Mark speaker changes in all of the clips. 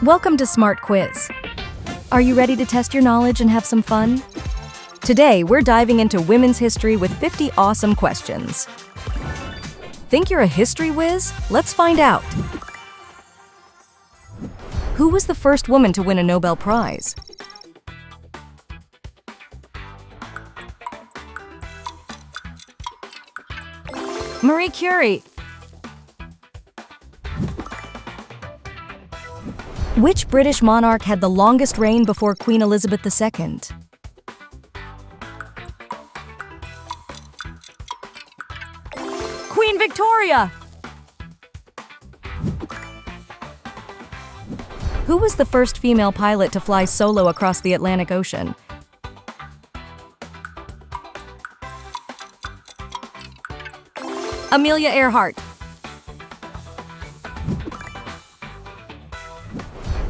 Speaker 1: Welcome to Smart Quiz. Are you ready to test your knowledge and have some fun? Today, we're diving into women's history with 50 awesome questions. Think you're a history whiz? Let's find out. Who was the first woman to win a Nobel Prize? Marie Curie. Which British monarch had the longest reign before Queen Elizabeth II? Queen Victoria! Who was the first female pilot to fly solo across the Atlantic Ocean? Amelia Earhart.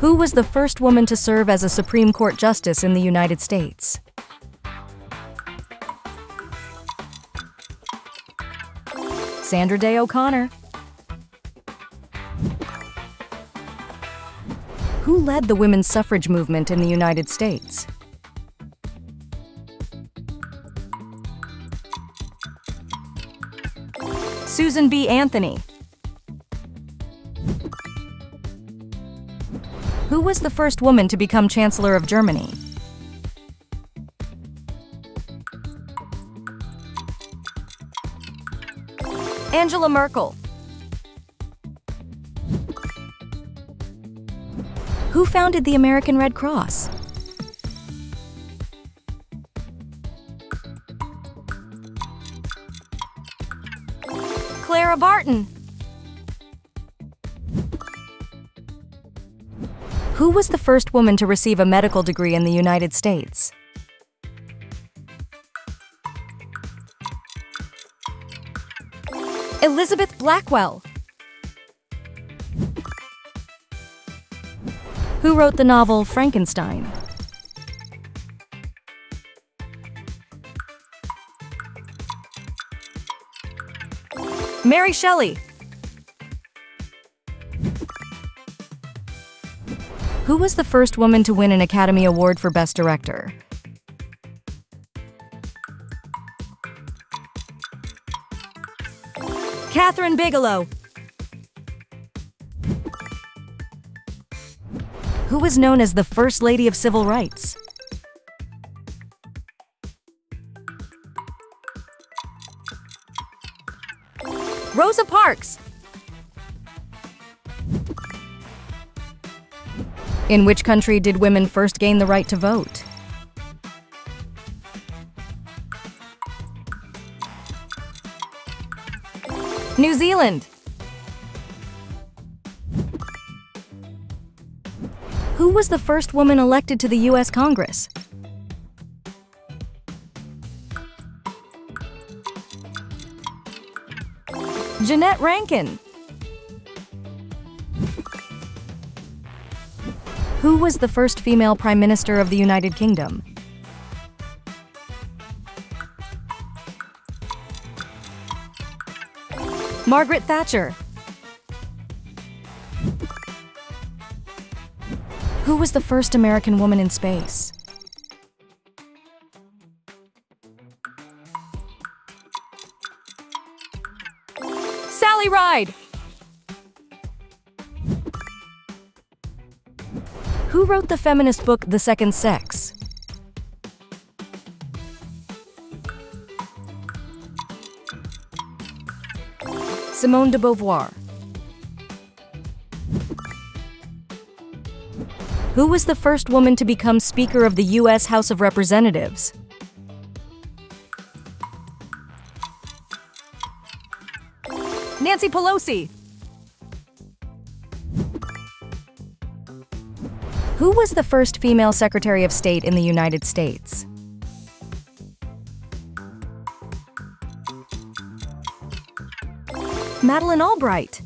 Speaker 1: Who was the first woman to serve as a Supreme Court justice in the United States? Sandra Day O'Connor. Who led the women's suffrage movement in the United States? Susan B. Anthony. Who was the first woman to become Chancellor of Germany? Angela Merkel. Who founded the American Red Cross? Clara Barton. Who was the first woman to receive a medical degree in the United States? Elizabeth Blackwell. Who wrote the novel Frankenstein? Mary Shelley. Who was the first woman to win an Academy Award for Best Director? Catherine Bigelow. Who was known as the First Lady of Civil Rights? Rosa Parks. In which country did women first gain the right to vote? New Zealand. Who was the first woman elected to the U.S. Congress? Jeanette Rankin. Who was the first female Prime Minister of the United Kingdom? Margaret Thatcher. Who was the first American woman in space? Sally Ride. Who wrote the feminist book The Second Sex? Simone de Beauvoir. Who was the first woman to become Speaker of the U.S. House of Representatives? Nancy Pelosi. Who was the first female Secretary of State in the United States? Madeleine Albright.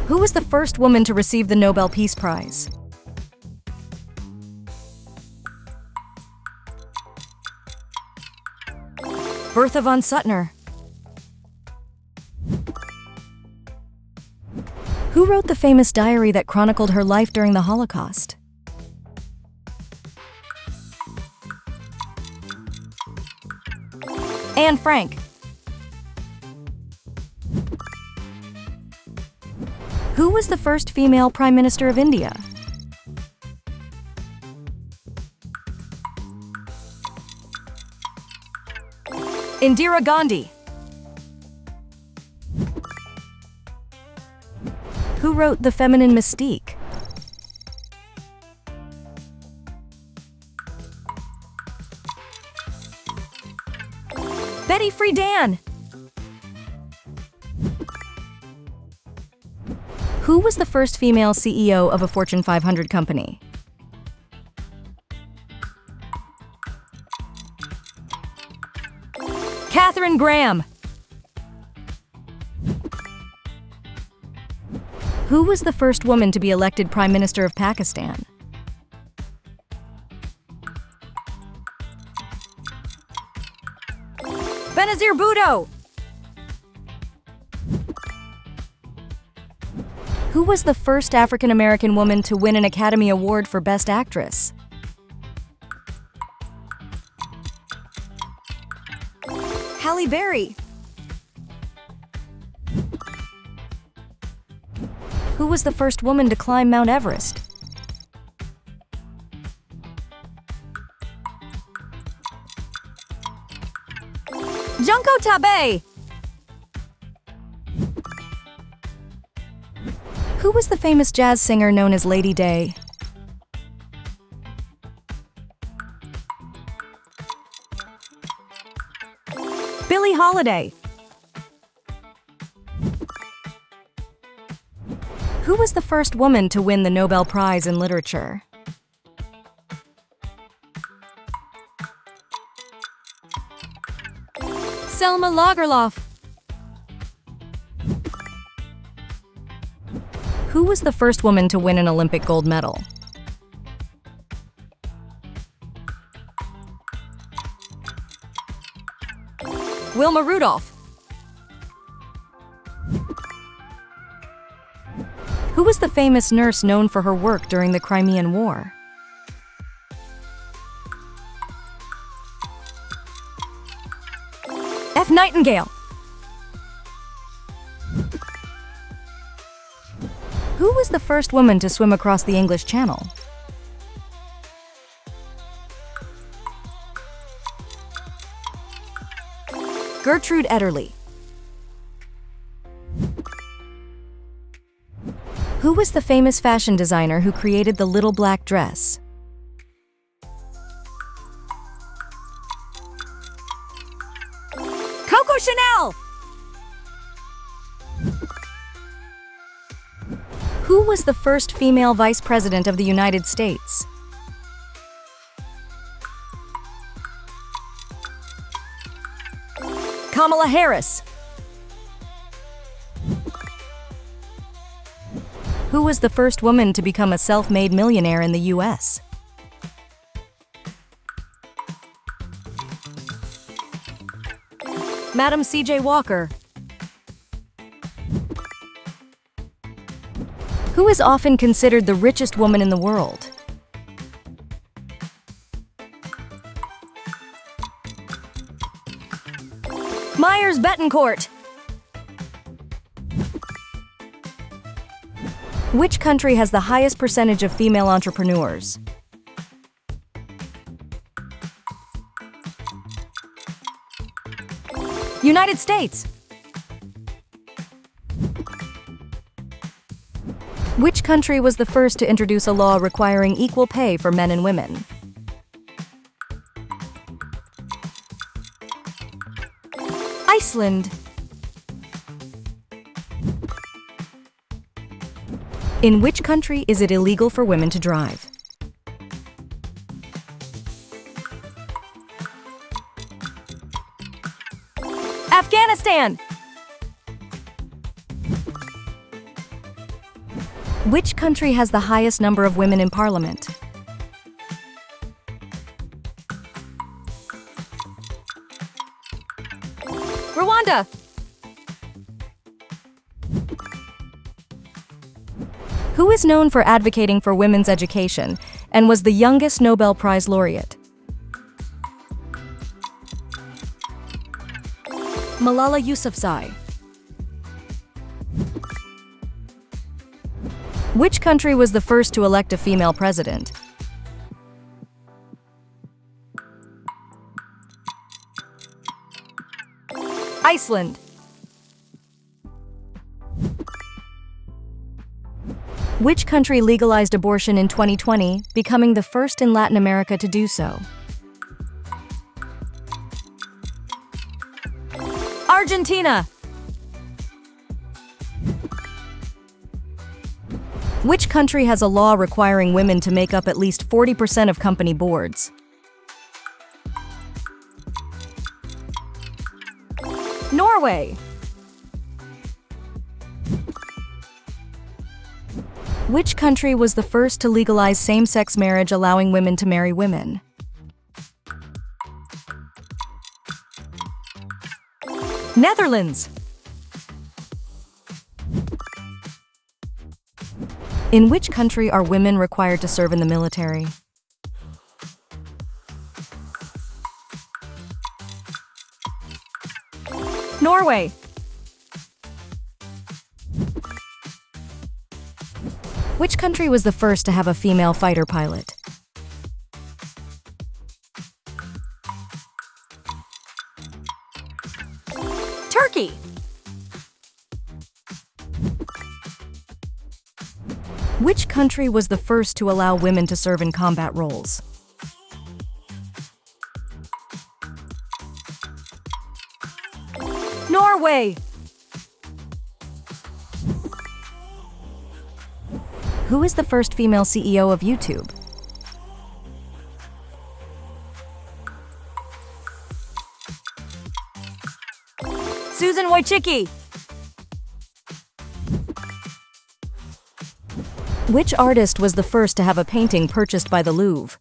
Speaker 1: Who was the first woman to receive the Nobel Peace Prize? Bertha von Suttner. Who wrote the famous diary that chronicled her life during the Holocaust? Anne Frank. Who was the first female Prime Minister of India? Indira Gandhi. Who wrote The Feminine Mystique? Betty Friedan. Who was the first female CEO of a Fortune 500 company? Katharine Graham. Who was the first woman to be elected Prime Minister of Pakistan? Benazir Bhutto. Who was the first African American woman to win an Academy Award for Best Actress? Halle Berry. Who was the first woman to climb Mount Everest? Junko Tabe. Who was the famous jazz singer known as Lady Day? Billie Holiday. Who was the first woman to win the Nobel Prize in Literature? Selma Lagerlöf. Who was the first woman to win an Olympic gold medal? Wilma Rudolph. Who was the famous nurse known for her work during the Crimean War? F. Nightingale. Who was the first woman to swim across the English Channel? Gertrude Ederle. Who was the famous fashion designer who created the little black dress? Coco Chanel! Who was the first female vice president of the United States? Kamala Harris. Who was the first woman to become a self-made millionaire in the U.S.? Madam C.J. Walker. Who is often considered the richest woman in the world? Myers Bettencourt. Which country has the highest percentage of female entrepreneurs? United States. Which country was the first to introduce a law requiring equal pay for men and women? Iceland. In which country is it illegal for women to drive? Afghanistan. Which country has the highest number of women in parliament? Rwanda. Who is known for advocating for women's education and was the youngest Nobel Prize laureate? Malala Yousafzai. Which country was the first to elect a female president? Iceland. Which country legalized abortion in 2020, becoming the first in Latin America to do so? Argentina. Which country has a law requiring women to make up at least 40% of company boards? Norway. Which country was the first to legalize same-sex marriage, allowing women to marry women? Netherlands. In which country are women required to serve in the military? Norway. Which country was the first to have a female fighter pilot? Turkey. Which country was the first to allow women to serve in combat roles? Norway. Who is the first female CEO of YouTube? Susan Wojcicki. Which artist was the first to have a painting purchased by the Louvre?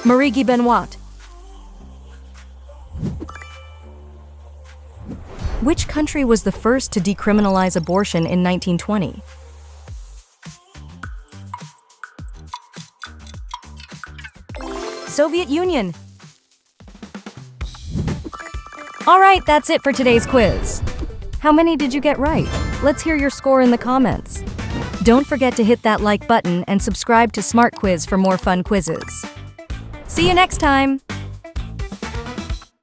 Speaker 1: Marie-Guy Benoit. Which country was the first to decriminalize abortion in 1920? Soviet Union. All right, that's it for today's quiz. How many did you get right? Let's hear your score in the comments. Don't forget to hit that like button and subscribe to Smart Quiz for more fun quizzes. See you next time!